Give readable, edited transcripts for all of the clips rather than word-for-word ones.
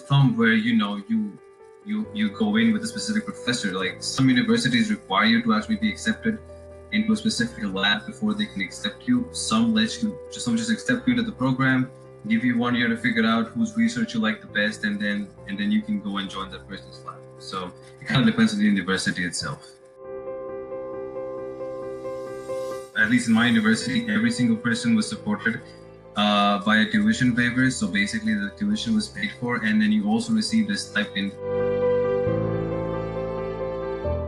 thumb where you go in with a specific professor. Like some universities require you to actually be accepted into a specific lab before they can accept you. Some just accept you into the program, give you 1 year to figure out whose research you like the best, and then you can go and join that person's lab. So it kind of depends on the university itself. At least in my university, every single person was supported by a tuition waiver. So basically the tuition was paid for, and then you also received a stipend.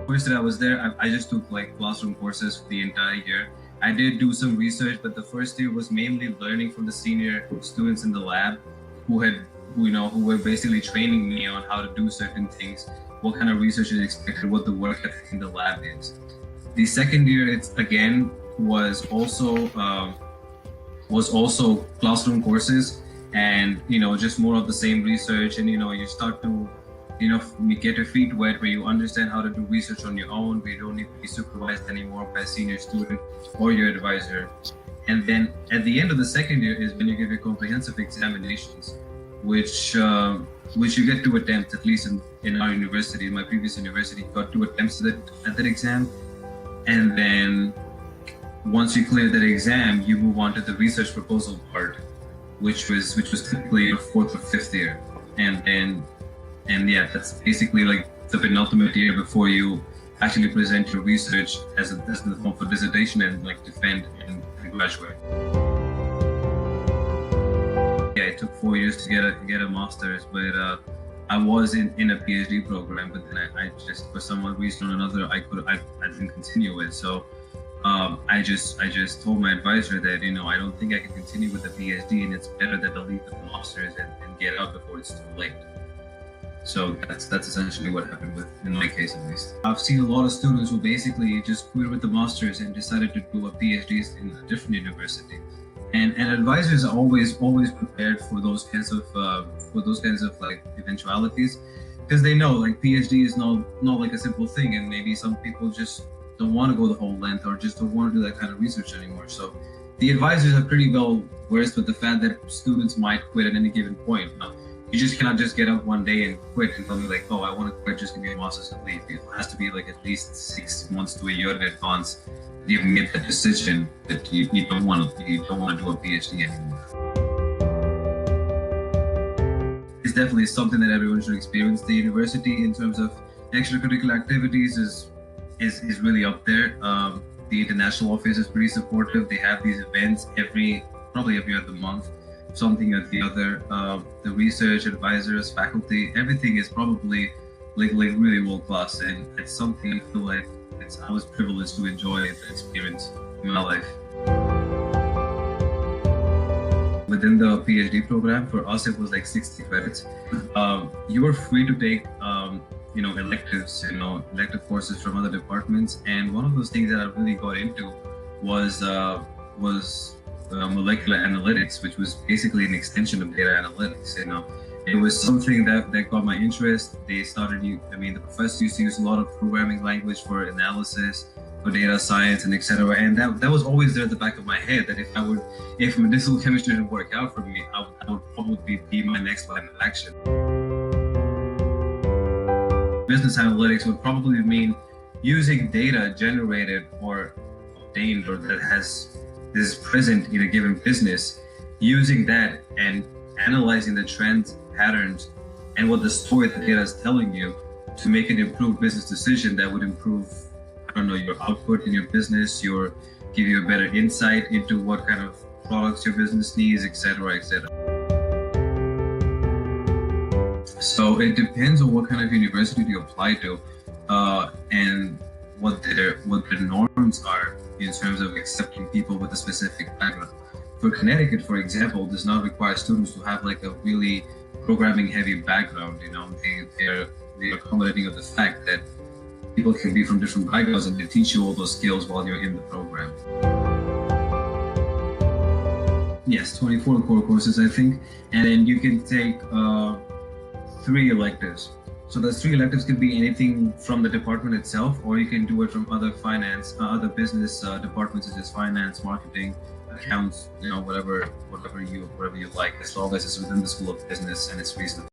First that I was there, I just took like classroom courses for the entire year. I did do some research, but the first year was mainly learning from the senior students in the lab who were basically training me on how to do certain things, what kind of research is expected, what the work ethic in the lab is. The second year, was also classroom courses, and just more of the same research, and you start to you get your feet wet, where you understand how to do research on your own, where you don't need to be supervised anymore by a senior student or your advisor. And then at the end of the second year is when you give your comprehensive examinations, which you get 2 attempts, at least in our university. In my previous university, you got 2 attempts at that exam. And then once you clear that exam, you move on to the research proposal part, which was typically your 4th or 5th year. And yeah, that's basically like the penultimate year before you actually present your research as the form for dissertation and like defend and graduate. Yeah, it took 4 years to get a master's, but I was in a PhD program, but then I just, for some reason or another, I didn't continue it. So I just told my advisor that I don't think I can continue with the PhD, and it's better that I leave the master's and get out before it's too late. So that's essentially what happened in my case at least. I've seen a lot of students who basically just quit with the masters and decided to do a PhD in a different university. And advisors are always prepared for those kinds of like eventualities, because they know like PhD is not like a simple thing, and maybe some people just don't want to go the whole length or just don't want to do that kind of research anymore. So the advisors are pretty well versed with the fact that students might quit at any given point. You just cannot just get up one day and quit and tell me like, oh, I want to quit, just give me a master's and leave. It has to be like at least 6 months to a year in advance that you can get that decision that you don't want to do a PhD anymore. It's definitely something that everyone should experience. The university in terms of extracurricular activities is really up there. The international office is pretty supportive. They have these events probably every other month, something or the other. The research advisors, faculty, everything is probably like really world class, and it's something I feel like I was privileged to enjoy the experience in my life. Within the PhD program, for us it was like 60 credits. You were free to take electives, elective courses from other departments, and one of those things that I really got into was molecular analytics, which was basically an extension of data analytics. It was something that got my interest. The professors used to use a lot of programming language for analysis, for data science, and etc. And that was always there at the back of my head, that if medicinal chemistry didn't work out for me, I would probably be my next line of action. Business analytics would probably mean using data generated or obtained or that is present in a given business, using that and analyzing the trends, patterns, and what the story the data is telling you to make an improved business decision that would improve, your output in your business, give you a better insight into what kind of products your business needs, etc., etc. So it depends on what kind of university you apply to, and what their norms are in terms of accepting people with a specific background. For Connecticut, for example, does not require students to have like a really programming heavy background. They're accommodating of the fact that people can be from different backgrounds, and they teach you all those skills while you're in the program. Yes, 24 core courses, I think, and then you can take 3 electives. So those 3 electives can be anything from the department itself, or you can do it from other business departments, such as finance, marketing, accounts, whatever you like, as long as it's within the School of Business and it's reasonable.